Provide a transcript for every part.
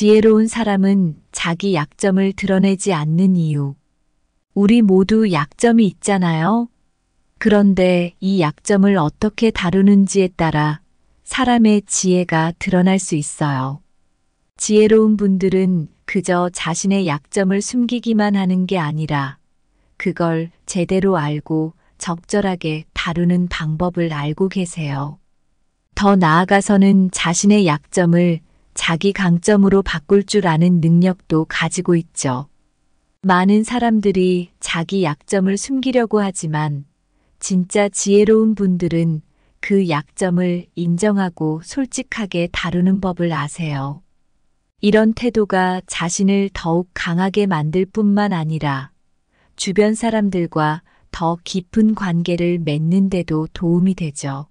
지혜로운 사람은 자기 약점을 드러내지 않는 이유. 우리 모두 약점이 있잖아요. 그런데 이 약점을 어떻게 다루는지에 따라 사람의 지혜가 드러날 수 있어요. 지혜로운 분들은 그저 자신의 약점을 숨기기만 하는 게 아니라 그걸 제대로 알고 적절하게 다루는 방법을 알고 계세요. 더 나아가서는 자신의 약점을 자기 강점으로 바꿀 줄 아는 능력도 가지고 있죠. 많은 사람들이 자기 약점을 숨기려고 하지만 진짜 지혜로운 분들은 그 약점을 인정하고 솔직하게 다루는 법을 아세요. 이런 태도가 자신을 더욱 강하게 만들 뿐만 아니라 주변 사람들과 더 깊은 관계를 맺는 데도 도움이 되죠.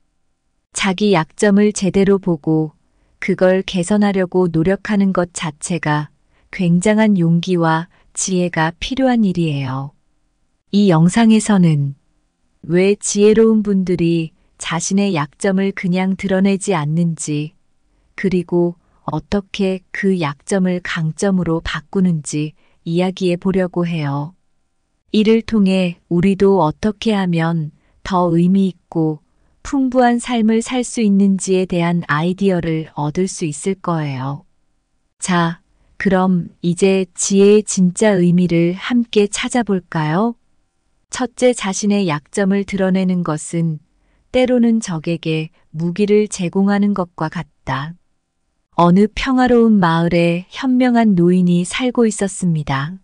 자기 약점을 제대로 보고 그걸 개선하려고 노력하는 것 자체가 굉장한 용기와 지혜가 필요한 일이에요. 이 영상에서는 왜 지혜로운 분들이 자신의 약점을 그냥 드러내지 않는지, 그리고 어떻게 그 약점을 강점으로 바꾸는지 이야기해 보려고 해요. 이를 통해 우리도 어떻게 하면 더 의미 있고 풍부한 삶을 살 수 있는지에 대한 아이디어를 얻을 수 있을 거예요. 자, 그럼 이제 지혜의 진짜 의미를 함께 찾아볼까요? 첫째, 자신의 약점을 드러내는 것은 때로는 적에게 무기를 제공하는 것과 같다. 어느 평화로운 마을에 현명한 노인이 살고 있었습니다.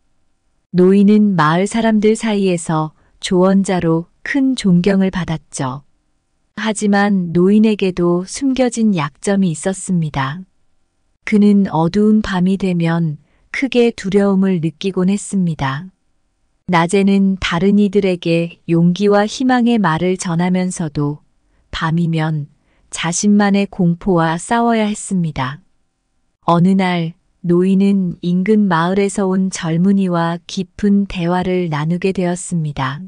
노인은 마을 사람들 사이에서 조언자로 큰 존경을 받았죠. 하지만 노인에게도 숨겨진 약점이 있었습니다. 그는 어두운 밤이 되면 크게 두려움을 느끼곤 했습니다. 낮에는 다른 이들에게 용기와 희망의 말을 전하면서도 밤이면 자신만의 공포와 싸워야 했습니다. 어느 날 노인은 인근 마을에서 온 젊은이와 깊은 대화를 나누게 되었습니다.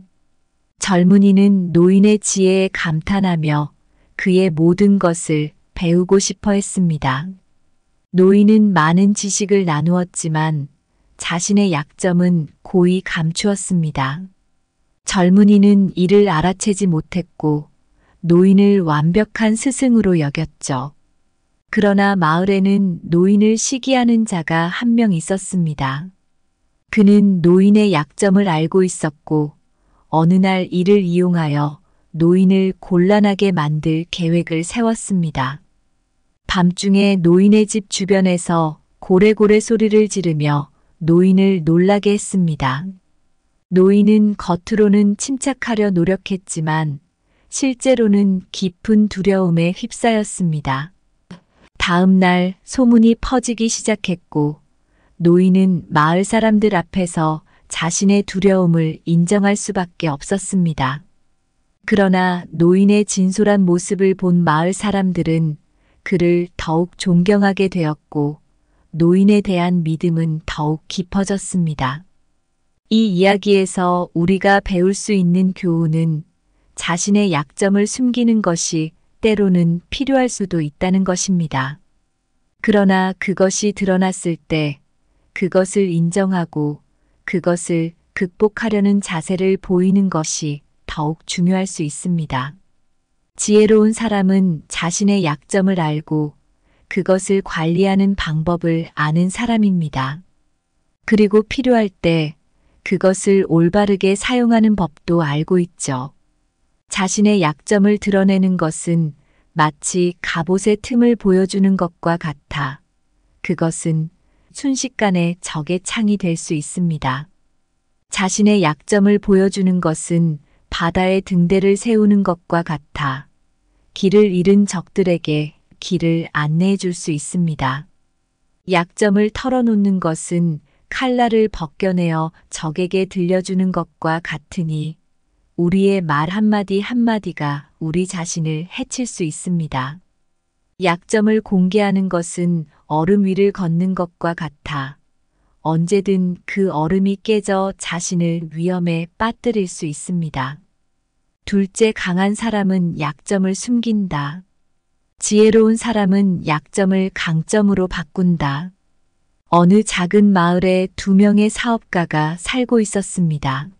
젊은이는 노인의 지혜에 감탄하며 그의 모든 것을 배우고 싶어 했습니다. 노인은 많은 지식을 나누었지만 자신의 약점은 고이 감추었습니다. 젊은이는 이를 알아채지 못했고 노인을 완벽한 스승으로 여겼죠. 그러나 마을에는 노인을 시기하는 자가 한 명 있었습니다. 그는 노인의 약점을 알고 있었고 어느 날 이를 이용하여 노인을 곤란하게 만들 계획을 세웠습니다. 밤중에 노인의 집 주변에서 고래고래 소리를 지르며 노인을 놀라게 했습니다. 노인은 겉으로는 침착하려 노력했지만 실제로는 깊은 두려움에 휩싸였습니다. 다음 날 소문이 퍼지기 시작했고 노인은 마을 사람들 앞에서 자신의 두려움을 인정할 수밖에 없었습니다. 그러나 노인의 진솔한 모습을 본 마을 사람들은 그를 더욱 존경하게 되었고 노인에 대한 믿음은 더욱 깊어졌습니다. 이 이야기에서 우리가 배울 수 있는 교훈은 자신의 약점을 숨기는 것이 때로는 필요할 수도 있다는 것입니다. 그러나 그것이 드러났을 때 그것을 인정하고 그것을 극복하려는 자세를 보이는 것이 더욱 중요할 수 있습니다. 지혜로운 사람은 자신의 약점을 알고 그것을 관리하는 방법을 아는 사람입니다. 그리고 필요할 때 그것을 올바르게 사용하는 법도 알고 있죠. 자신의 약점을 드러내는 것은 마치 갑옷의 틈을 보여주는 것과 같아 그것은 순식간에 적의 창이 될 수 있습니다. 자신의 약점을 보여주는 것은 바다의 등대를 세우는 것과 같아 길을 잃은 적들에게 길을 안내해 줄 수 있습니다. 약점을 털어놓는 것은 칼날을 벗겨내어 적에게 들려주는 것과 같으니 우리의 말 한마디 한마디가 우리 자신을 해칠 수 있습니다. 약점을 공개하는 것은 얼음 위를 걷는 것과 같아 언제든 그 얼음이 깨져 자신을 위험에 빠뜨릴 수 있습니다. 둘째, 강한 사람은 약점을 숨긴다. 지혜로운 사람은 약점을 강점으로 바꾼다. 어느 작은 마을에 두 명의 사업가가 살고 있었습니다.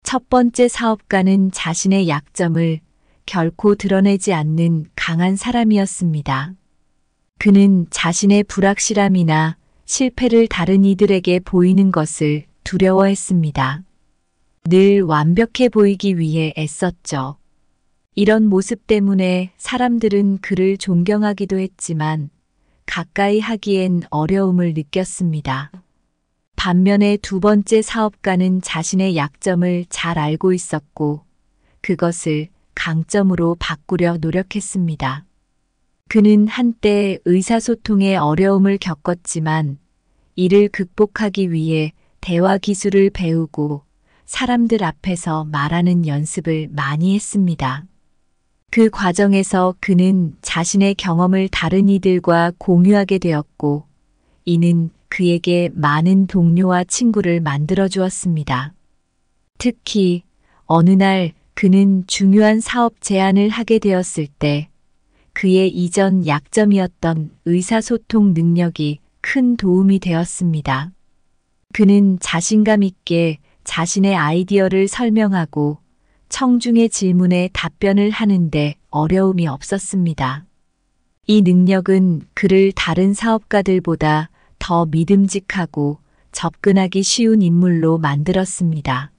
첫 번째 사업가는 자신의 약점을 결코 드러내지 않는 강한 사람이었습니다. 그는 자신의 불확실함이나 실패를 다른 이들에게 보이는 것을 두려워했습니다. 늘 완벽해 보이기 위해 애썼죠. 이런 모습 때문에 사람들은 그를 존경하기도 했지만 가까이 하기엔 어려움을 느꼈습니다. 반면에 두 번째 사업가는 자신의 약점을 잘 알고 있었고 그것을 강점으로 바꾸려 노력했습니다. 그는 한때 의사소통에 어려움을 겪었지만 이를 극복하기 위해 대화 기술을 배우고 사람들 앞에서 말하는 연습을 많이 했습니다. 그 과정에서 그는 자신의 경험을 다른 이들과 공유하게 되었고 이는 그에게 많은 동료와 친구를 만들어 주었습니다. 특히 어느 날 그는 중요한 사업 제안을 하게 되었을 때 그의 이전 약점이었던 의사소통 능력이 큰 도움이 되었습니다. 그는 자신감 있게 자신의 아이디어를 설명하고 청중의 질문에 답변을 하는데 어려움이 없었습니다. 이 능력은 그를 다른 사업가들보다 더 믿음직하고 접근하기 쉬운 인물로 만들었습니다.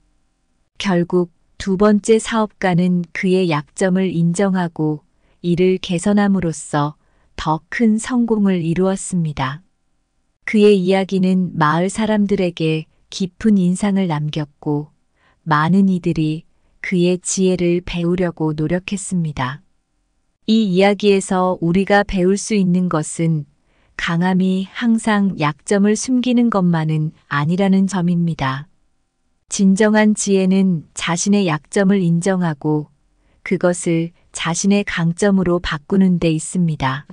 결국 두 번째 사업가는 그의 약점을 인정하고 이를 개선함으로써 더 큰 성공을 이루었습니다. 그의 이야기는 마을 사람들에게 깊은 인상을 남겼고 많은 이들이 그의 지혜를 배우려고 노력했습니다. 이 이야기에서 우리가 배울 수 있는 것은 강함이 항상 약점을 숨기는 것만은 아니라는 점입니다. 진정한 지혜는 자신의 약점을 인정하고 그것을 자신의 강점으로 바꾸는 데 있습니다.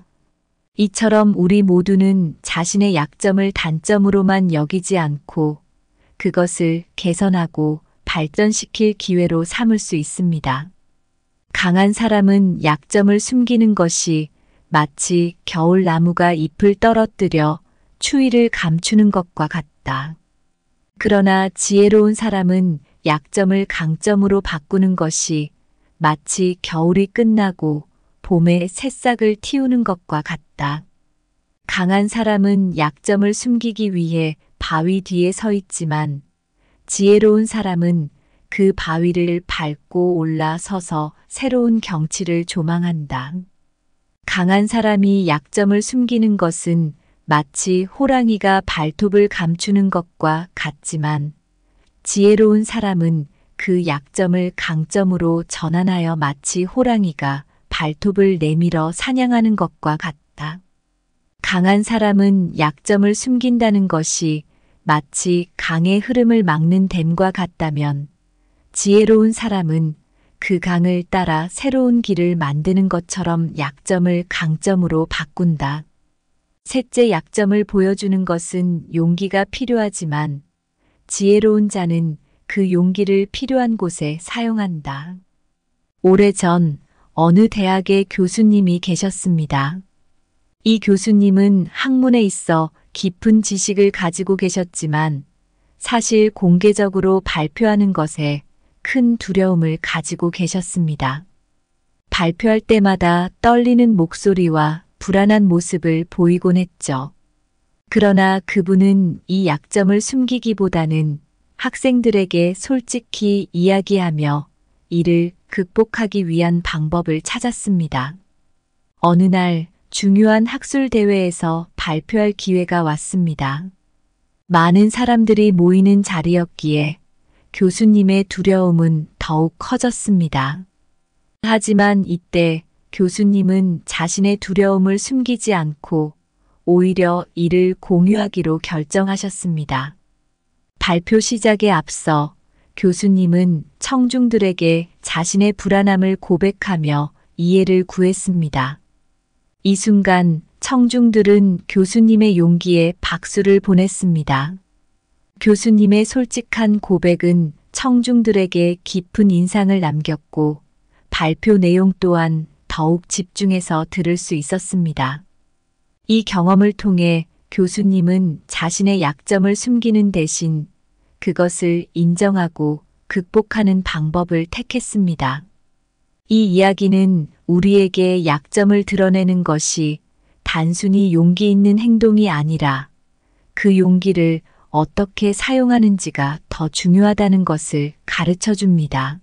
이처럼 우리 모두는 자신의 약점을 단점으로만 여기지 않고 그것을 개선하고 발전시킬 기회로 삼을 수 있습니다. 강한 사람은 약점을 숨기는 것이 마치 겨울나무가 잎을 떨어뜨려 추위를 감추는 것과 같다. 그러나 지혜로운 사람은 약점을 강점으로 바꾸는 것이 마치 겨울이 끝나고 봄에 새싹을 틔우는 것과 같다. 강한 사람은 약점을 숨기기 위해 바위 뒤에 서 있지만 지혜로운 사람은 그 바위를 밟고 올라서서 새로운 경치를 조망한다. 강한 사람이 약점을 숨기는 것은 마치 호랑이가 발톱을 감추는 것과 같지만 지혜로운 사람은 그 약점을 강점으로 전환하여 마치 호랑이가 발톱을 내밀어 사냥하는 것과 같다. 강한 사람은 약점을 숨긴다는 것이 마치 강의 흐름을 막는 댐과 같다면 지혜로운 사람은 그 강을 따라 새로운 길을 만드는 것처럼 약점을 강점으로 바꾼다. 셋째, 약점을 보여주는 것은 용기가 필요하지만 지혜로운 자는 그 용기를 필요한 곳에 사용한다. 오래전 어느 대학의 교수님이 계셨습니다. 이 교수님은 학문에 있어 깊은 지식을 가지고 계셨지만 사실 공개적으로 발표하는 것에 큰 두려움을 가지고 계셨습니다. 발표할 때마다 떨리는 목소리와 불안한 모습을 보이곤 했죠. 그러나 그분은 이 약점을 숨기기보다는 학생들에게 솔직히 이야기하며 이를 극복하기 위한 방법을 찾았습니다. 어느 날 중요한 학술 대회에서 발표할 기회가 왔습니다. 많은 사람들이 모이는 자리였기에 교수님의 두려움은 더욱 커졌습니다. 하지만 이때 교수님은 자신의 두려움을 숨기지 않고 오히려 이를 공유하기로 결정하셨습니다. 발표 시작에 앞서 교수님은 청중들에게 자신의 불안함을 고백하며 이해를 구했습니다. 이 순간 청중들은 교수님의 용기에 박수를 보냈습니다. 교수님의 솔직한 고백은 청중들에게 깊은 인상을 남겼고 발표 내용 또한 더욱 집중해서 들을 수 있었습니다. 이 경험을 통해 교수님은 자신의 약점을 숨기는 대신 그것을 인정하고 극복하는 방법을 택했습니다. 이 이야기는 우리에게 약점을 드러내는 것이 단순히 용기 있는 행동이 아니라 그 용기를 어떻게 사용하는지가 더 중요하다는 것을 가르쳐 줍니다.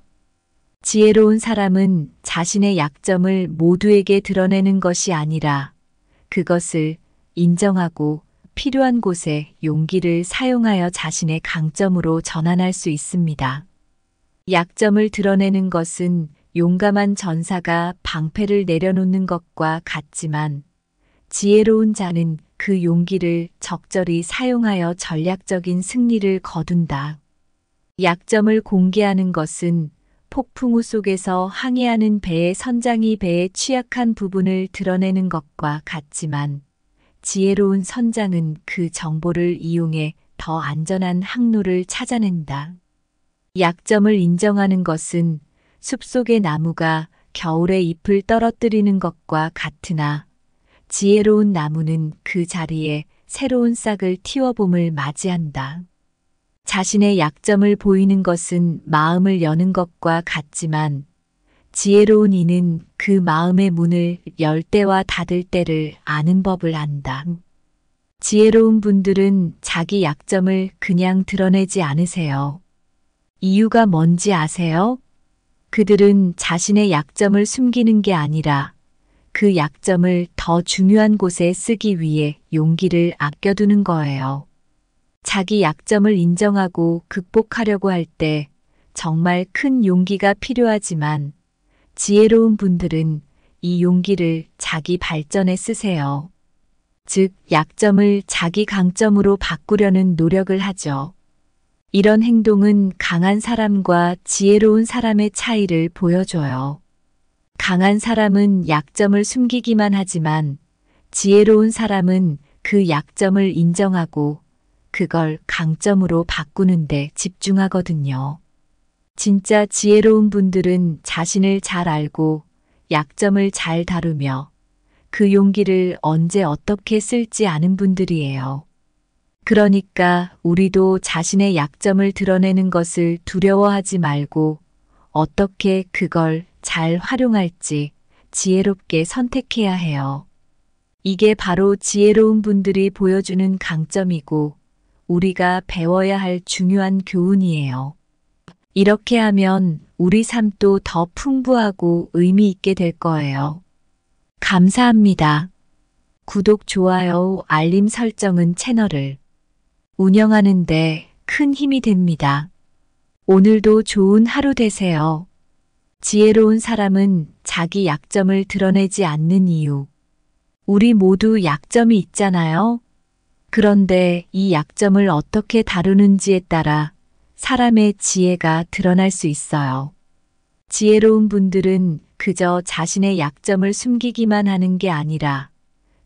지혜로운 사람은 자신의 약점을 모두에게 드러내는 것이 아니라 그것을 인정하고 필요한 곳에 용기를 사용하여 자신의 강점으로 전환할 수 있습니다. 약점을 드러내는 것은 용감한 전사가 방패를 내려놓는 것과 같지만 지혜로운 자는 그 용기를 적절히 사용하여 전략적인 승리를 거둔다. 약점을 공개하는 것은 폭풍우 속에서 항해하는 배의 선장이 배의 취약한 부분을 드러내는 것과 같지만 지혜로운 선장은 그 정보를 이용해 더 안전한 항로를 찾아낸다. 약점을 인정하는 것은 숲속의 나무가 겨울에 잎을 떨어뜨리는 것과 같으나 지혜로운 나무는 그 자리에 새로운 싹을 틔워봄을 맞이한다. 자신의 약점을 보이는 것은 마음을 여는 것과 같지만 지혜로운 이는 그 마음의 문을 열 때와 닫을 때를 아는 법을 안다. 지혜로운 분들은 자기 약점을 그냥 드러내지 않으세요. 이유가 뭔지 아세요? 그들은 자신의 약점을 숨기는 게 아니라 그 약점을 더 중요한 곳에 쓰기 위해 용기를 아껴두는 거예요. 자기 약점을 인정하고 극복하려고 할 때 정말 큰 용기가 필요하지만 지혜로운 분들은 이 용기를 자기 발전에 쓰세요. 즉, 약점을 자기 강점으로 바꾸려는 노력을 하죠. 이런 행동은 강한 사람과 지혜로운 사람의 차이를 보여줘요. 강한 사람은 약점을 숨기기만 하지만 지혜로운 사람은 그 약점을 인정하고 그걸 강점으로 바꾸는 데 집중하거든요. 진짜 지혜로운 분들은 자신을 잘 알고 약점을 잘 다루며 그 용기를 언제 어떻게 쓸지 아는 분들이에요. 그러니까 우리도 자신의 약점을 드러내는 것을 두려워하지 말고 어떻게 그걸 잘 활용할지 지혜롭게 선택해야 해요. 이게 바로 지혜로운 분들이 보여주는 강점이고 우리가 배워야 할 중요한 교훈이에요. 이렇게 하면 우리 삶도 더 풍부하고 의미 있게 될 거예요. 감사합니다. 구독, 좋아요, 알림 설정은 채널을 운영하는 데 큰 힘이 됩니다. 오늘도 좋은 하루 되세요. 지혜로운 사람은 자기 약점을 드러내지 않는 이유. 우리 모두 약점이 있잖아요. 그런데 이 약점을 어떻게 다루는지에 따라 사람의 지혜가 드러날 수 있어요. 지혜로운 분들은 그저 자신의 약점을 숨기기만 하는 게 아니라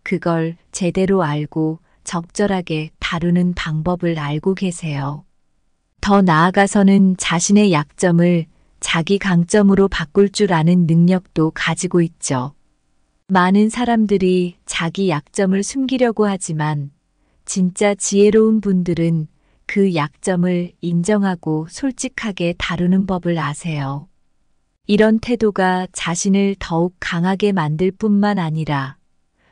그걸 제대로 알고 적절하게 다루는 방법을 알고 계세요. 더 나아가서는 자신의 약점을 자기 강점으로 바꿀 줄 아는 능력도 가지고 있죠. 많은 사람들이 자기 약점을 숨기려고 하지만 진짜 지혜로운 분들은 그 약점을 인정하고 솔직하게 다루는 법을 아세요. 이런 태도가 자신을 더욱 강하게 만들 뿐만 아니라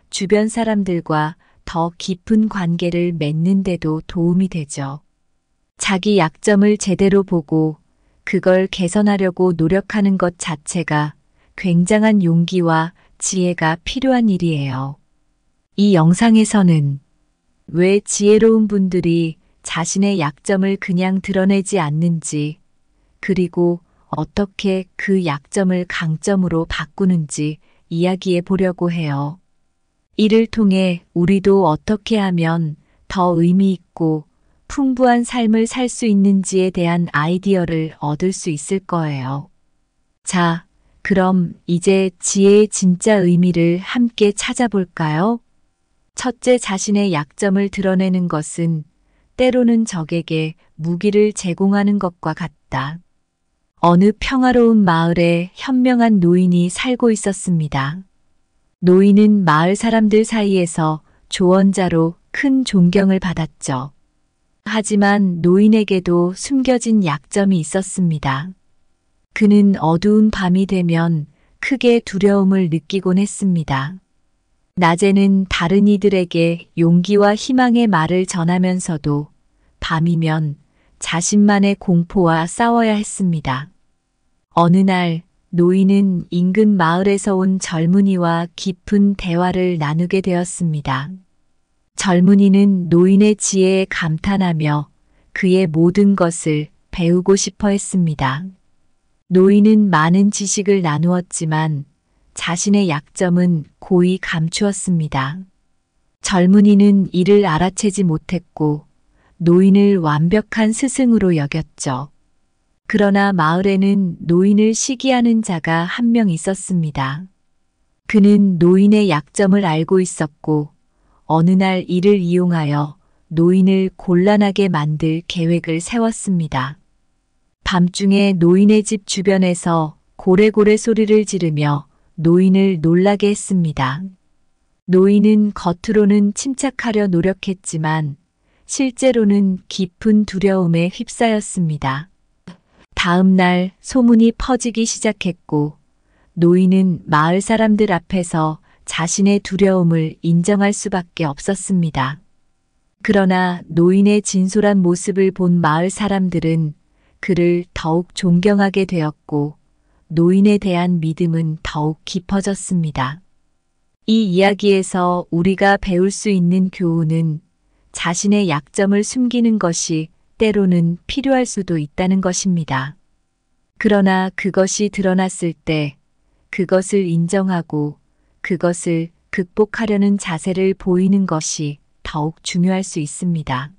주변 사람들과 더 깊은 관계를 맺는 데도 도움이 되죠. 자기 약점을 제대로 보고 그걸 개선하려고 노력하는 것 자체가 굉장한 용기와 지혜가 필요한 일이에요. 이 영상에서는 왜 지혜로운 분들이 자신의 약점을 그냥 드러내지 않는지, 그리고 어떻게 그 약점을 강점으로 바꾸는지 이야기해 보려고 해요. 이를 통해 우리도 어떻게 하면 더 의미 있고 풍부한 삶을 살 수 있는지에 대한 아이디어를 얻을 수 있을 거예요. 자, 그럼 이제 지혜의 진짜 의미를 함께 찾아볼까요? 첫째, 자신의 약점을 드러내는 것은 때로는 적에게 무기를 제공하는 것과 같다. 어느 평화로운 마을에 현명한 노인이 살고 있었습니다. 노인은 마을 사람들 사이에서 조언자로 큰 존경을 받았죠. 하지만 노인에게도 숨겨진 약점이 있었습니다. 그는 어두운 밤이 되면 크게 두려움을 느끼곤 했습니다. 낮에는 다른 이들에게 용기와 희망의 말을 전하면서도 밤이면 자신만의 공포와 싸워야 했습니다. 어느 날 노인은 인근 마을에서 온 젊은이와 깊은 대화를 나누게 되었습니다. 젊은이는 노인의 지혜에 감탄하며 그의 모든 것을 배우고 싶어 했습니다. 노인은 많은 지식을 나누었지만 자신의 약점은 고이 감추었습니다. 젊은이는 이를 알아채지 못했고 노인을 완벽한 스승으로 여겼죠. 그러나 마을에는 노인을 시기하는 자가 한 명 있었습니다. 그는 노인의 약점을 알고 있었고 어느 날 이를 이용하여 노인을 곤란하게 만들 계획을 세웠습니다. 밤중에 노인의 집 주변에서 고래고래 소리를 지르며 노인을 놀라게 했습니다. 노인은 겉으로는 침착하려 노력했지만 실제로는 깊은 두려움에 휩싸였습니다. 다음 날 소문이 퍼지기 시작했고 노인은 마을 사람들 앞에서 자신의 두려움을 인정할 수밖에 없었습니다. 그러나 노인의 진솔한 모습을 본 마을 사람들은 그를 더욱 존경하게 되었고 노인에 대한 믿음은 더욱 깊어졌습니다. 이 이야기에서 우리가 배울 수 있는 교훈은 자신의 약점을 숨기는 것이 때로는 필요할 수도 있다는 것입니다. 그러나 그것이 드러났을 때 그것을 인정하고 그것을 극복하려는 자세를 보이는 것이 더욱 중요할 수 있습니다.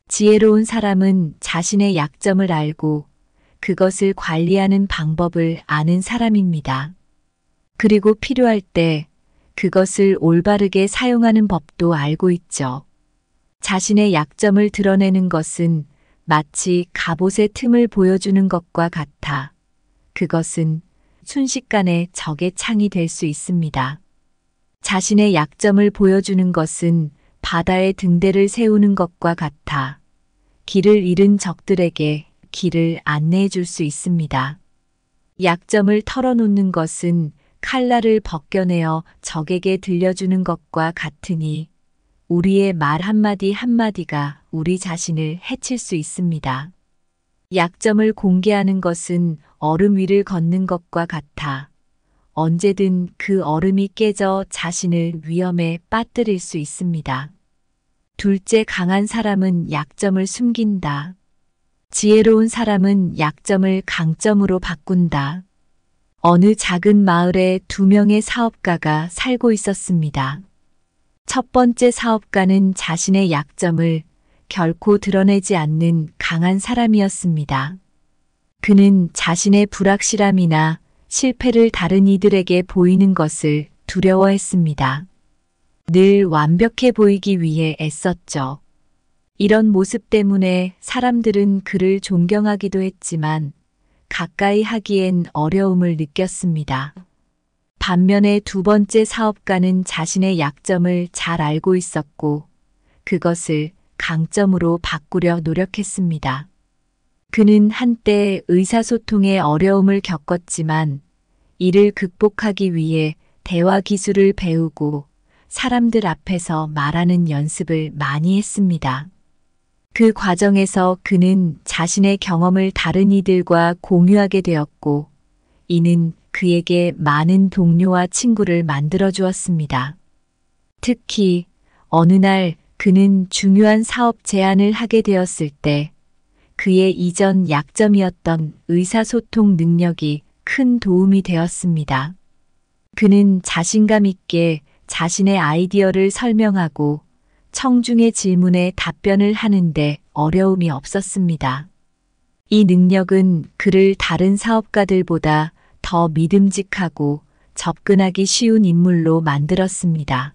지혜로운 사람은 자신의 약점을 알고 그것을 관리하는 방법을 아는 사람입니다. 그리고 필요할 때 그것을 올바르게 사용하는 법도 알고 있죠. 자신의 약점을 드러내는 것은 마치 갑옷의 틈을 보여주는 것과 같아 그것은 순식간에 적의 창이 될 수 있습니다. 자신의 약점을 보여주는 것은 바다의 등대를 세우는 것과 같아 길을 잃은 적들에게 길을 안내해 줄 수 있습니다. 약점을 털어놓는 것은 칼날을 벗겨내어 적에게 들려주는 것과 같으니 우리의 말 한마디 한마디가 우리 자신을 해칠 수 있습니다. 약점을 공개하는 것은 얼음 위를 걷는 것과 같아 언제든 그 얼음이 깨져 자신을 위험에 빠뜨릴 수 있습니다. 둘째, 강한 사람은 약점을 숨긴다. 지혜로운 사람은 약점을 강점으로 바꾼다. 어느 작은 마을에 2명의 사업가가 살고 있었습니다. 첫 번째 사업가는 자신의 약점을 결코 드러내지 않는 강한 사람이었습니다. 그는 자신의 불확실함이나 실패를 다른 이들에게 보이는 것을 두려워했습니다. 늘 완벽해 보이기 위해 애썼죠. 이런 모습 때문에 사람들은 그를 존경하기도 했지만 가까이 하기엔 어려움을 느꼈습니다. 반면에 두 번째 사업가는 자신의 약점을 잘 알고 있었고 그것을 강점으로 바꾸려 노력했습니다. 그는 한때 의사소통에 어려움을 겪었지만 이를 극복하기 위해 대화 기술을 배우고 사람들 앞에서 말하는 연습을 많이 했습니다. 그 과정에서 그는 자신의 경험을 다른 이들과 공유하게 되었고 이는 그에게 많은 동료와 친구를 만들어 주었습니다. 특히 어느 날 그는 중요한 사업 제안을 하게 되었을 때 그의 이전 약점이었던 의사소통 능력이 큰 도움이 되었습니다. 그는 자신감 있게 자신의 아이디어를 설명하고 청중의 질문에 답변을 하는데 어려움이 없었습니다. 이 능력은 그를 다른 사업가들보다 더 믿음직하고 접근하기 쉬운 인물로 만들었습니다.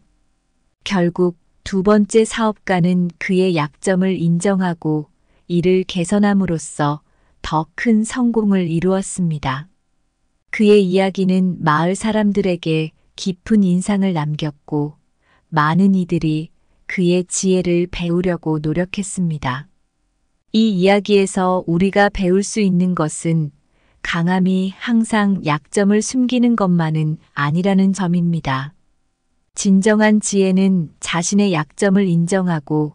결국 두 번째 사업가는 그의 약점을 인정하고 이를 개선함으로써 더 큰 성공을 이루었습니다. 그의 이야기는 마을 사람들에게 깊은 인상을 남겼고 많은 이들이 그의 지혜를 배우려고 노력했습니다. 이 이야기에서 우리가 배울 수 있는 것은 강함이 항상 약점을 숨기는 것만은 아니라는 점입니다. 진정한 지혜는 자신의 약점을 인정하고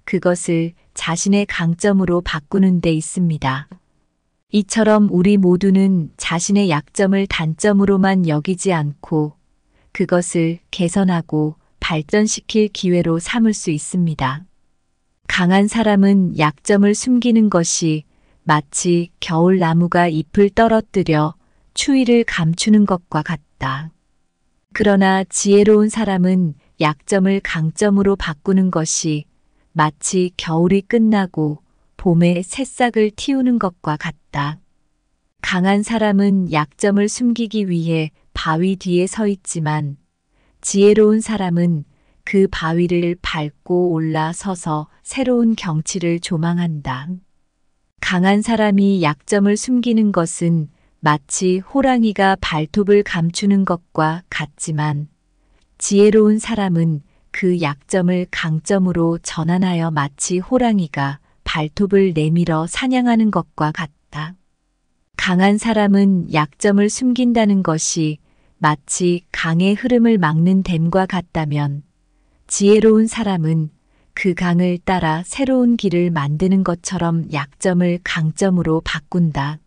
그것을 자신의 강점으로 바꾸는 데 있습니다. 이처럼 우리 모두는 자신의 약점을 단점으로만 여기지 않고 그것을 개선하고 발전시킬 기회로 삼을 수 있습니다. 강한 사람은 약점을 숨기는 것이 마치 겨울나무가 잎을 떨어뜨려 추위를 감추는 것과 같다. 그러나 지혜로운 사람은 약점을 강점으로 바꾸는 것이 마치 겨울이 끝나고 봄에 새싹을 틔우는 것과 같다. 강한 사람은 약점을 숨기기 위해 바위 뒤에 서 있지만 지혜로운 사람은 그 바위를 밟고 올라서서 새로운 경치를 조망한다. 강한 사람이 약점을 숨기는 것은 마치 호랑이가 발톱을 감추는 것과 같지만 지혜로운 사람은 그 약점을 강점으로 전환하여 마치 호랑이가 발톱을 내밀어 사냥하는 것과 같다. 강한 사람은 약점을 숨긴다는 것이 마치 강의 흐름을 막는 댐과 같다면 지혜로운 사람은 그 강을 따라 새로운 길을 만드는 것처럼 약점을 강점으로 바꾼다.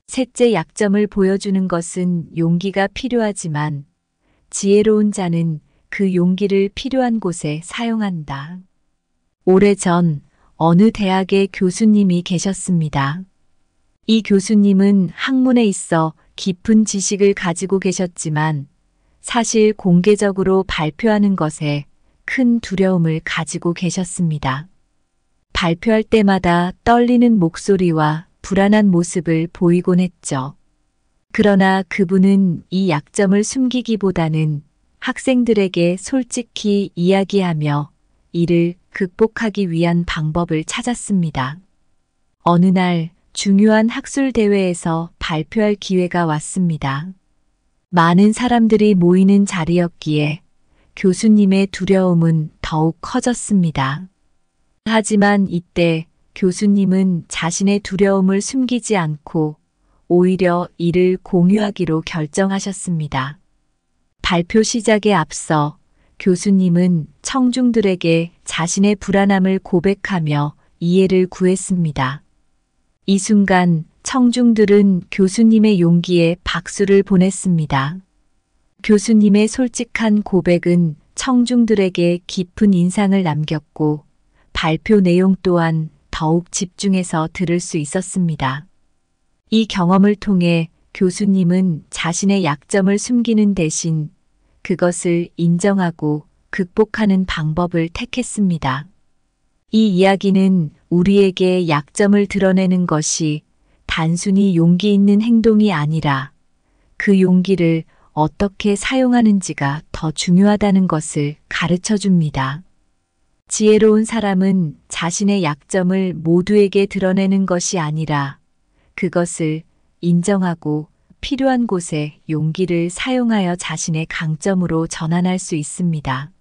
셋째, 약점을 보여주는 것은 용기가 필요하지만 지혜로운 자는 그 용기를 필요한 곳에 사용한다. 오래전 어느 대학의 교수님이 계셨습니다. 이 교수님은 학문에 있어 깊은 지식을 가지고 계셨지만 사실 공개적으로 발표하는 것에 큰 두려움을 가지고 계셨습니다. 발표할 때마다 떨리는 목소리와 불안한 모습을 보이곤 했죠. 그러나 그분은 이 약점을 숨기기보다는 학생들에게 솔직히 이야기하며 이를 극복하기 위한 방법을 찾았습니다. 어느 날 중요한 학술 대회에서 발표할 기회가 왔습니다. 많은 사람들이 모이는 자리였기에 교수님의 두려움은 더욱 커졌습니다. 하지만 이때 교수님은 자신의 두려움을 숨기지 않고 오히려 이를 공유하기로 결정하셨습니다. 발표 시작에 앞서 교수님은 청중들에게 자신의 불안함을 고백하며 이해를 구했습니다. 이 순간 청중들은 교수님의 용기에 박수를 보냈습니다. 교수님의 솔직한 고백은 청중들에게 깊은 인상을 남겼고 발표 내용 또한 더욱 집중해서 들을 수 있었습니다. 이 경험을 통해 교수님은 자신의 약점을 숨기는 대신 그것을 인정하고 극복하는 방법을 택했습니다. 이 이야기는 우리에게 약점을 드러내는 것이 단순히 용기 있는 행동이 아니라 그 용기를 어떻게 사용하는지가 더 중요하다는 것을 가르쳐 줍니다. 지혜로운 사람은 자신의 약점을 모두에게 드러내는 것이 아니라 그것을 인정하고 필요한 곳에 용기를 사용하여 자신의 강점으로 전환할 수 있습니다.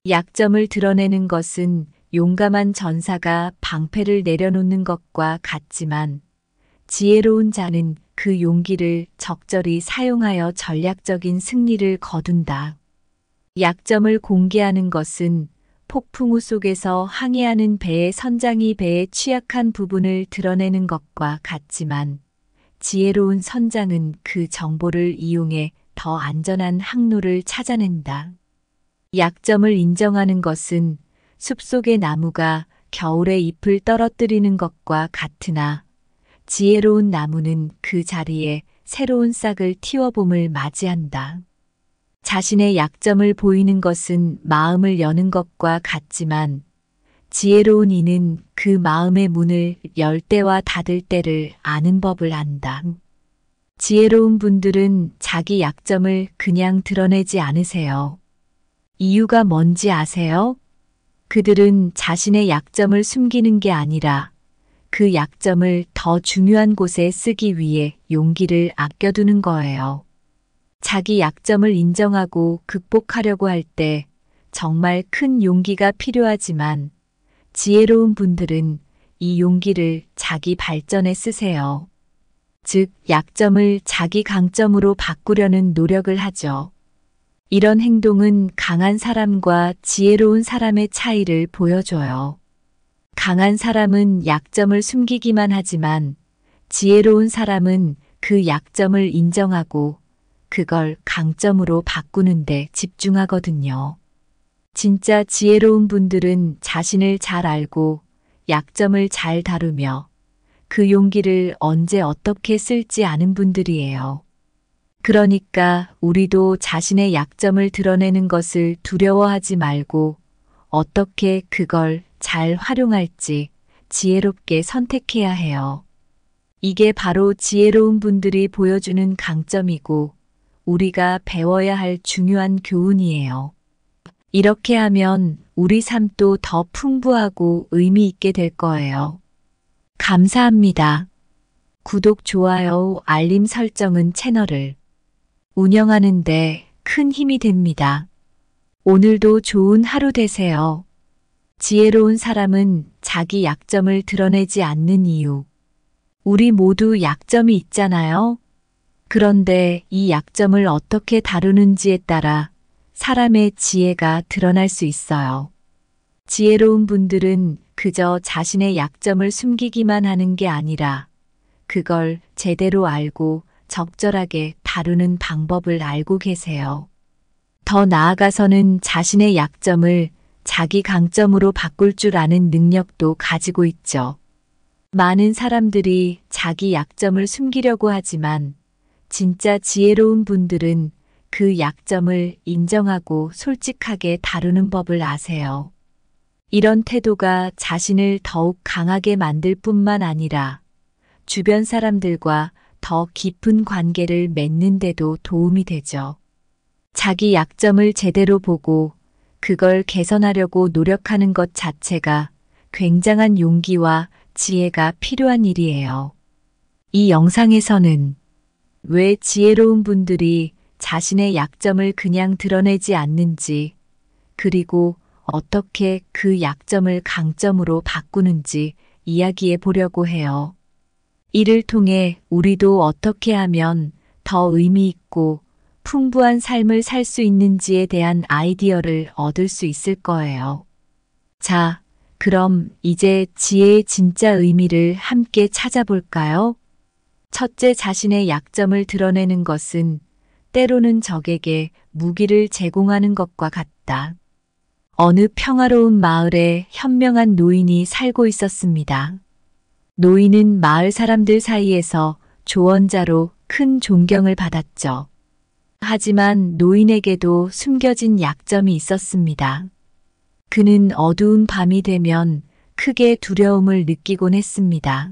약점을 드러내는 것은 용감한 전사가 방패를 내려놓는 것과 같지만 지혜로운 자는 그 용기를 적절히 사용하여 전략적인 승리를 거둔다. 약점을 공개하는 것은 폭풍우 속에서 항해하는 배의 선장이 배의 취약한 부분을 드러내는 것과 같지만 지혜로운 선장은 그 정보를 이용해 더 안전한 항로를 찾아낸다. 약점을 인정하는 것은 숲속의 나무가 겨울에 잎을 떨어뜨리는 것과 같으나 지혜로운 나무는 그 자리에 새로운 싹을 틔워봄을 맞이한다. 자신의 약점을 보이는 것은 마음을 여는 것과 같지만 지혜로운 이는 그 마음의 문을 열 때와 닫을 때를 아는 법을 안다. 지혜로운 분들은 자기 약점을 그냥 드러내지 않으세요. 이유가 뭔지 아세요? 그들은 자신의 약점을 숨기는 게 아니라 그 약점을 더 중요한 곳에 쓰기 위해 용기를 아껴두는 거예요. 자기 약점을 인정하고 극복하려고 할 때 정말 큰 용기가 필요하지만 지혜로운 분들은 이 용기를 자기 발전에 쓰세요. 즉, 약점을 자기 강점으로 바꾸려는 노력을 하죠. 이런 행동은 강한 사람과 지혜로운 사람의 차이를 보여줘요. 강한 사람은 약점을 숨기기만 하지만 지혜로운 사람은 그 약점을 인정하고 그걸 강점으로 바꾸는데 집중하거든요. 진짜 지혜로운 분들은 자신을 잘 알고 약점을 잘 다루며 그 용기를 언제 어떻게 쓸지 아는 분들이에요. 그러니까 우리도 자신의 약점을 드러내는 것을 두려워하지 말고 어떻게 그걸 잘 활용할지 지혜롭게 선택해야 해요. 이게 바로 지혜로운 분들이 보여주는 강점이고 우리가 배워야 할 중요한 교훈이에요. 이렇게 하면 우리 삶도 더 풍부하고 의미 있게 될 거예요. 감사합니다. 구독, 좋아요, 알림 설정은 채널을 운영하는데 큰 힘이 됩니다. 오늘도 좋은 하루 되세요. 지혜로운 사람은 자기 약점을 드러내지 않는 이유. 우리 모두 약점이 있잖아요. 그런데 이 약점을 어떻게 다루는지에 따라 사람의 지혜가 드러날 수 있어요. 지혜로운 분들은 그저 자신의 약점을 숨기기만 하는 게 아니라 그걸 제대로 알고 적절하게 다루는 방법을 알고 계세요. 더 나아가서는 자신의 약점을 자기 강점으로 바꿀 줄 아는 능력도 가지고 있죠. 많은 사람들이 자기 약점을 숨기려고 하지만 진짜 지혜로운 분들은 그 약점을 인정하고 솔직하게 다루는 법을 아세요. 이런 태도가 자신을 더욱 강하게 만들 뿐만 아니라 주변 사람들과 더 깊은 관계를 맺는 데도 도움이 되죠. 자기 약점을 제대로 보고 그걸 개선하려고 노력하는 것 자체가 굉장한 용기와 지혜가 필요한 일이에요. 이 영상에서는 왜 지혜로운 분들이 자신의 약점을 그냥 드러내지 않는지, 그리고 어떻게 그 약점을 강점으로 바꾸는지 이야기해 보려고 해요. 이를 통해 우리도 어떻게 하면 더 의미 있고 풍부한 삶을 살 수 있는지에 대한 아이디어를 얻을 수 있을 거예요. 자, 그럼 이제 지혜의 진짜 의미를 함께 찾아볼까요? 첫째, 자신의 약점을 드러내는 것은 때로는 적에게 무기를 제공하는 것과 같다. 어느 평화로운 마을에 현명한 노인이 살고 있었습니다. 노인은 마을 사람들 사이에서 조언자로 큰 존경을 받았죠. 하지만 노인에게도 숨겨진 약점이 있었습니다. 그는 어두운 밤이 되면 크게 두려움을 느끼곤 했습니다.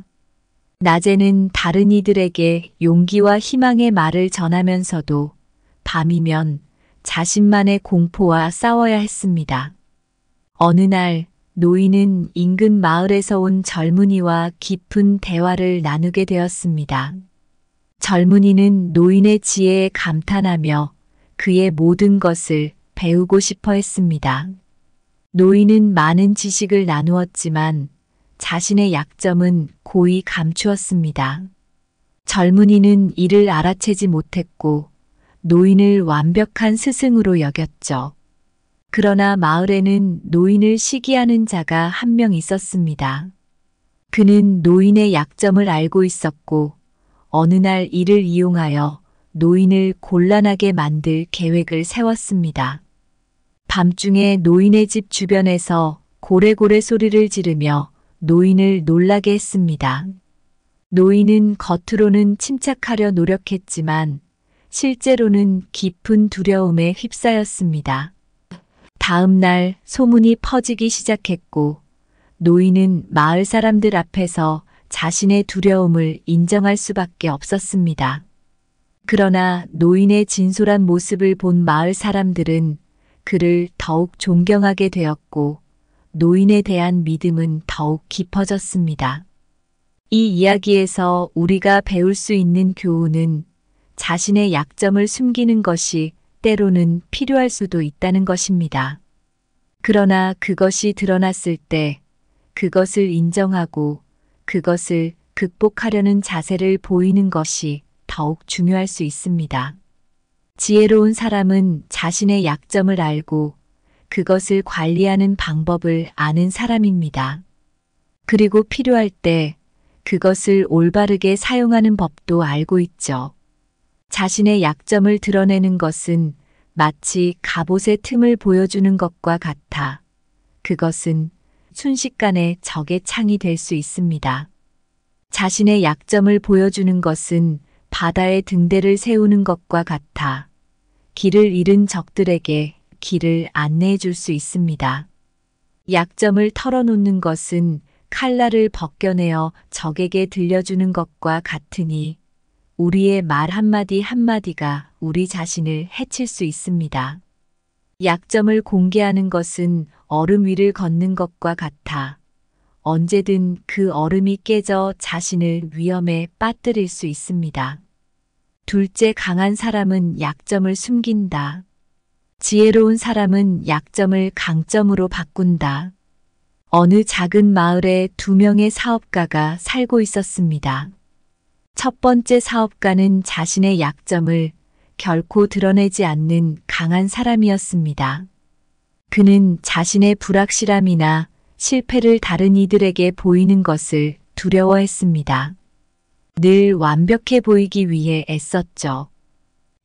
낮에는 다른 이들에게 용기와 희망의 말을 전하면서도 밤이면 자신만의 공포와 싸워야 했습니다. 어느 날 노인은 인근 마을에서 온 젊은이와 깊은 대화를 나누게 되었습니다. 젊은이는 노인의 지혜에 감탄하며 그의 모든 것을 배우고 싶어 했습니다. 노인은 많은 지식을 나누었지만 자신의 약점은 고이 감추었습니다. 젊은이는 이를 알아채지 못했고 노인을 완벽한 스승으로 여겼죠. 그러나 마을에는 노인을 시기하는 자가 한 명 있었습니다. 그는 노인의 약점을 알고 있었고 어느 날 이를 이용하여 노인을 곤란하게 만들 계획을 세웠습니다. 밤중에 노인의 집 주변에서 고래고래 소리를 지르며 노인을 놀라게 했습니다. 노인은 겉으로는 침착하려 노력했지만 실제로는 깊은 두려움에 휩싸였습니다. 다음 날 소문이 퍼지기 시작했고 노인은 마을 사람들 앞에서 자신의 두려움을 인정할 수밖에 없었습니다. 그러나 노인의 진솔한 모습을 본 마을 사람들은 그를 더욱 존경하게 되었고 노인에 대한 믿음은 더욱 깊어졌습니다. 이 이야기에서 우리가 배울 수 있는 교훈은 자신의 약점을 숨기는 것이 때로는 필요할 수도 있다는 것입니다. 그러나 그것이 드러났을 때 그것을 인정하고 그것을 극복하려는 자세를 보이는 것이 더욱 중요할 수 있습니다. 지혜로운 사람은 자신의 약점을 알고 그것을 관리하는 방법을 아는 사람입니다. 그리고 필요할 때 그것을 올바르게 사용하는 법도 알고 있죠. 자신의 약점을 드러내는 것은 마치 갑옷의 틈을 보여주는 것과 같아 그것은 순식간에 적의 창이 될 수 있습니다. 자신의 약점을 보여주는 것은 바다에 등대를 세우는 것과 같아 길을 잃은 적들에게 길을 안내해 줄 수 있습니다. 약점을 털어놓는 것은 칼날을 벗겨내어 적에게 들려주는 것과 같으니 우리의 말 한마디 한마디가 우리 자신을 해칠 수 있습니다. 약점을 공개하는 것은 얼음 위를 걷는 것과 같아 언제든 그 얼음이 깨져 자신을 위험에 빠뜨릴 수 있습니다. 둘째, 강한 사람은 약점을 숨긴다. 지혜로운 사람은 약점을 강점으로 바꾼다. 어느 작은 마을에 2명의 사업가가 살고 있었습니다. 첫 번째 사업가는 자신의 약점을 결코 드러내지 않는 강한 사람이었습니다. 그는 자신의 불확실함이나 실패를 다른 이들에게 보이는 것을 두려워했습니다. 늘 완벽해 보이기 위해 애썼죠.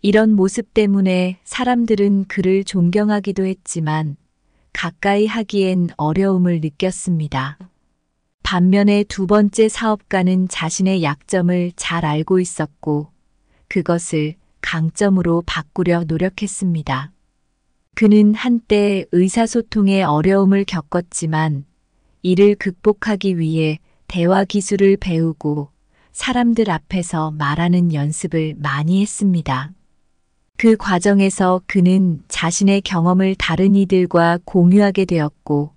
이런 모습 때문에 사람들은 그를 존경하기도 했지만 가까이 하기엔 어려움을 느꼈습니다. 반면에 두 번째 사업가는 자신의 약점을 잘 알고 있었고 그것을 강점으로 바꾸려 노력했습니다. 그는 한때 의사소통에 어려움을 겪었지만 이를 극복하기 위해 대화 기술을 배우고 사람들 앞에서 말하는 연습을 많이 했습니다. 그 과정에서 그는 자신의 경험을 다른 이들과 공유하게 되었고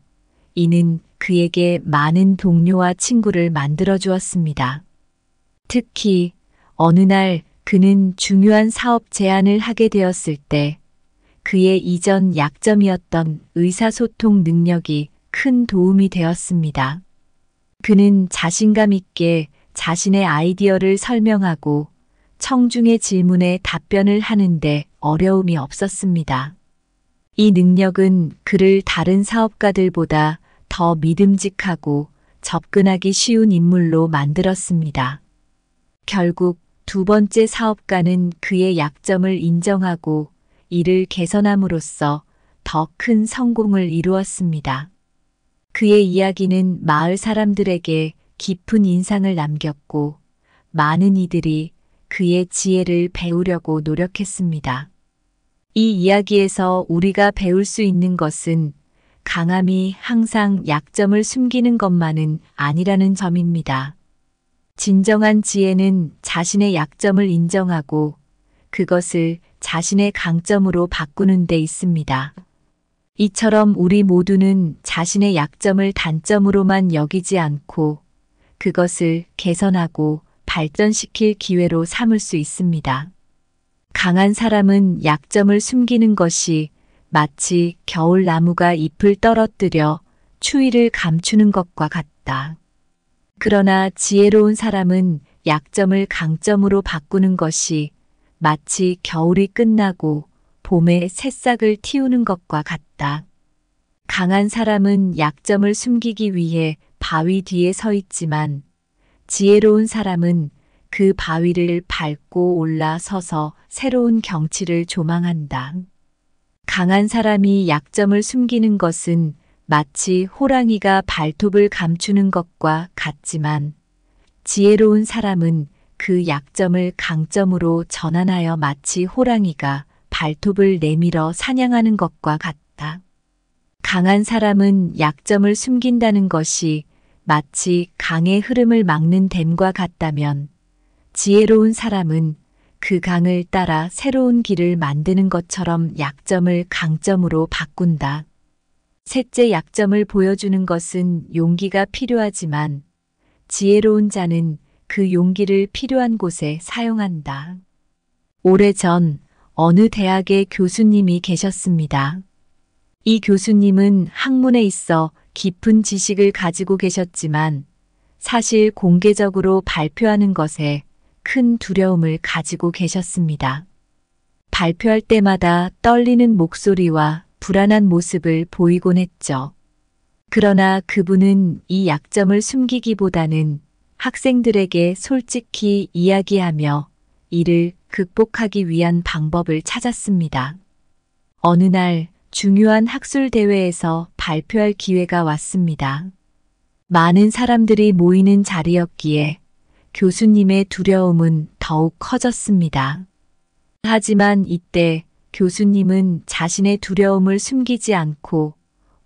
이는 그에게 많은 동료와 친구를 만들어 주었습니다. 특히 어느 날 그는 중요한 사업 제안을 하게 되었을 때 그의 이전 약점이었던 의사소통 능력이 큰 도움이 되었습니다. 그는 자신감 있게 자신의 아이디어를 설명하고 청중의 질문에 답변을 하는데 어려움이 없었습니다. 이 능력은 그를 다른 사업가들보다 더 믿음직하고 접근하기 쉬운 인물로 만들었습니다. 결국 두 번째 사업가는 그의 약점을 인정하고 이를 개선함으로써 더 큰 성공을 이루었습니다. 그의 이야기는 마을 사람들에게 깊은 인상을 남겼고 많은 이들이 그의 지혜를 배우려고 노력했습니다. 이 이야기에서 우리가 배울 수 있는 것은 강함이 항상 약점을 숨기는 것만은 아니라는 점입니다. 진정한 지혜는 자신의 약점을 인정하고 그것을 자신의 강점으로 바꾸는 데 있습니다. 이처럼 우리 모두는 자신의 약점을 단점으로만 여기지 않고 그것을 개선하고 발전시킬 기회로 삼을 수 있습니다. 강한 사람은 약점을 숨기는 것이 마치 겨울나무가 잎을 떨어뜨려 추위를 감추는 것과 같다. 그러나 지혜로운 사람은 약점을 강점으로 바꾸는 것이 마치 겨울이 끝나고 봄에 새싹을 틔우는 것과 같다. 강한 사람은 약점을 숨기기 위해 바위 뒤에 서 있지만 지혜로운 사람은 그 바위를 밟고 올라서서 새로운 경치를 조망한다. 강한 사람이 약점을 숨기는 것은 마치 호랑이가 발톱을 감추는 것과 같지만 지혜로운 사람은 그 약점을 강점으로 전환하여 마치 호랑이가 발톱을 내밀어 사냥하는 것과 같다. 강한 사람은 약점을 숨긴다는 것이 마치 강의 흐름을 막는 댐과 같다면 지혜로운 사람은 그 강을 따라 새로운 길을 만드는 것처럼 약점을 강점으로 바꾼다. 셋째, 약점을 보여주는 것은 용기가 필요하지만 지혜로운 자는 그 용기를 필요한 곳에 사용한다. 오래전 어느 대학의 교수님이 계셨습니다. 이 교수님은 학문에 있어 깊은 지식을 가지고 계셨지만 사실 공개적으로 발표하는 것에 큰 두려움을 가지고 계셨습니다. 발표할 때마다 떨리는 목소리와 불안한 모습을 보이곤 했죠. 그러나 그분은 이 약점을 숨기기보다는 학생들에게 솔직히 이야기하며 이를 극복하기 위한 방법을 찾았습니다. 어느 날 중요한 학술 대회에서 발표할 기회가 왔습니다. 많은 사람들이 모이는 자리였기에 교수님의 두려움은 더욱 커졌습니다. 하지만 이때 교수님은 자신의 두려움을 숨기지 않고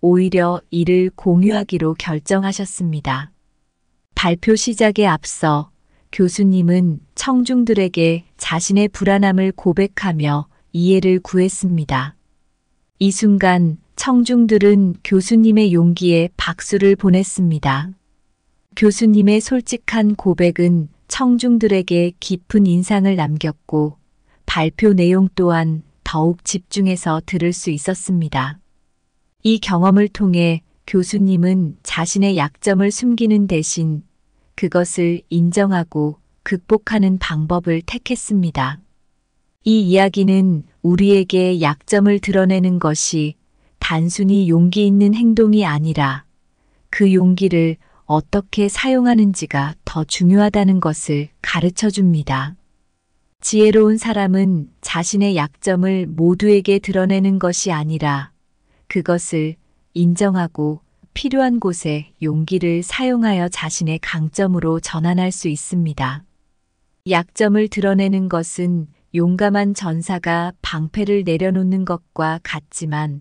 오히려 이를 공유하기로 결정하셨습니다. 발표 시작에 앞서 교수님은 청중들에게 자신의 불안함을 고백하며 이해를 구했습니다. 이 순간 청중들은 교수님의 용기에 박수를 보냈습니다. 교수님의 솔직한 고백은 청중들에게 깊은 인상을 남겼고 발표 내용 또한 더욱 집중해서 들을 수 있었습니다. 이 경험을 통해 교수님은 자신의 약점을 숨기는 대신 그것을 인정하고 극복하는 방법을 택했습니다. 이 이야기는 우리에게 약점을 드러내는 것이 단순히 용기 있는 행동이 아니라 그 용기를 어떻게 사용하는지가 더 중요하다는 것을 가르쳐 줍니다. 지혜로운 사람은 자신의 약점을 모두에게 드러내는 것이 아니라 그것을 인정하고 필요한 곳에 용기를 사용하여 자신의 강점으로 전환할 수 있습니다. 약점을 드러내는 것은 용감한 전사가 방패를 내려놓는 것과 같지만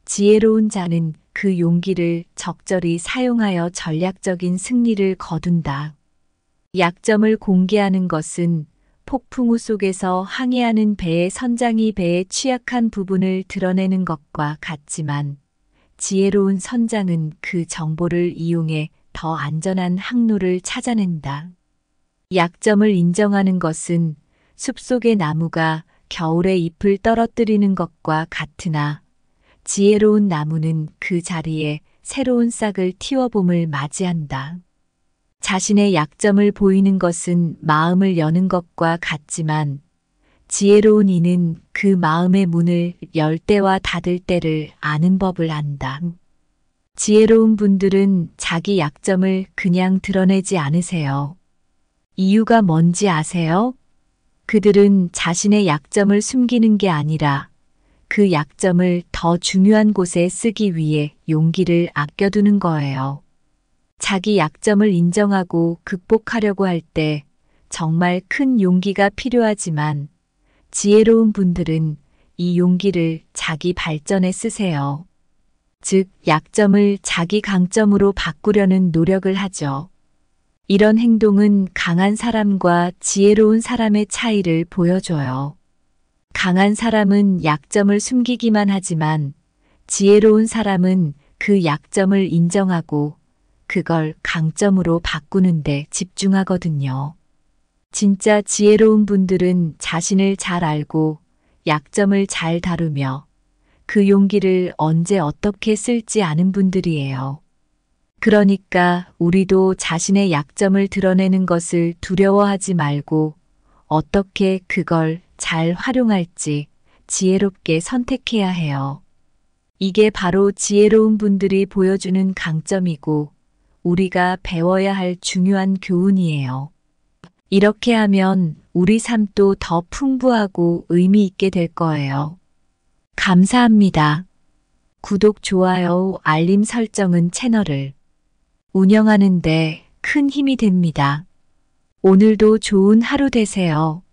지혜로운 자는 그 용기를 적절히 사용하여 전략적인 승리를 거둔다. 약점을 공개하는 것은 폭풍우 속에서 항해하는 배의 선장이 배의 취약한 부분을 드러내는 것과 같지만 지혜로운 선장은 그 정보를 이용해 더 안전한 항로를 찾아낸다. 약점을 인정하는 것은 숲속의 나무가 겨울에 잎을 떨어뜨리는 것과 같으나 지혜로운 나무는 그 자리에 새로운 싹을 틔워봄을 맞이한다. 자신의 약점을 보이는 것은 마음을 여는 것과 같지만 지혜로운 이는 그 마음의 문을 열 때와 닫을 때를 아는 법을 안다. 지혜로운 분들은 자기 약점을 그냥 드러내지 않으세요. 이유가 뭔지 아세요? 그들은 자신의 약점을 숨기는 게 아니라 그 약점을 더 중요한 곳에 쓰기 위해 용기를 아껴두는 거예요. 자기 약점을 인정하고 극복하려고 할 때 정말 큰 용기가 필요하지만 지혜로운 분들은 이 용기를 자기 발전에 쓰세요. 즉, 약점을 자기 강점으로 바꾸려는 노력을 하죠. 이런 행동은 강한 사람과 지혜로운 사람의 차이를 보여줘요. 강한 사람은 약점을 숨기기만 하지만 지혜로운 사람은 그 약점을 인정하고 그걸 강점으로 바꾸는 데 집중하거든요. 진짜 지혜로운 분들은 자신을 잘 알고 약점을 잘 다루며 그 용기를 언제 어떻게 쓸지 아는 분들이에요. 그러니까 우리도 자신의 약점을 드러내는 것을 두려워하지 말고 어떻게 그걸 잘 활용할지 지혜롭게 선택해야 해요. 이게 바로 지혜로운 분들이 보여주는 강점이고 우리가 배워야 할 중요한 교훈이에요. 이렇게 하면 우리 삶도 더 풍부하고 의미 있게 될 거예요. 감사합니다. 구독, 좋아요, 알림 설정은 채널을 운영하는 데 큰 힘이 됩니다. 오늘도 좋은 하루 되세요.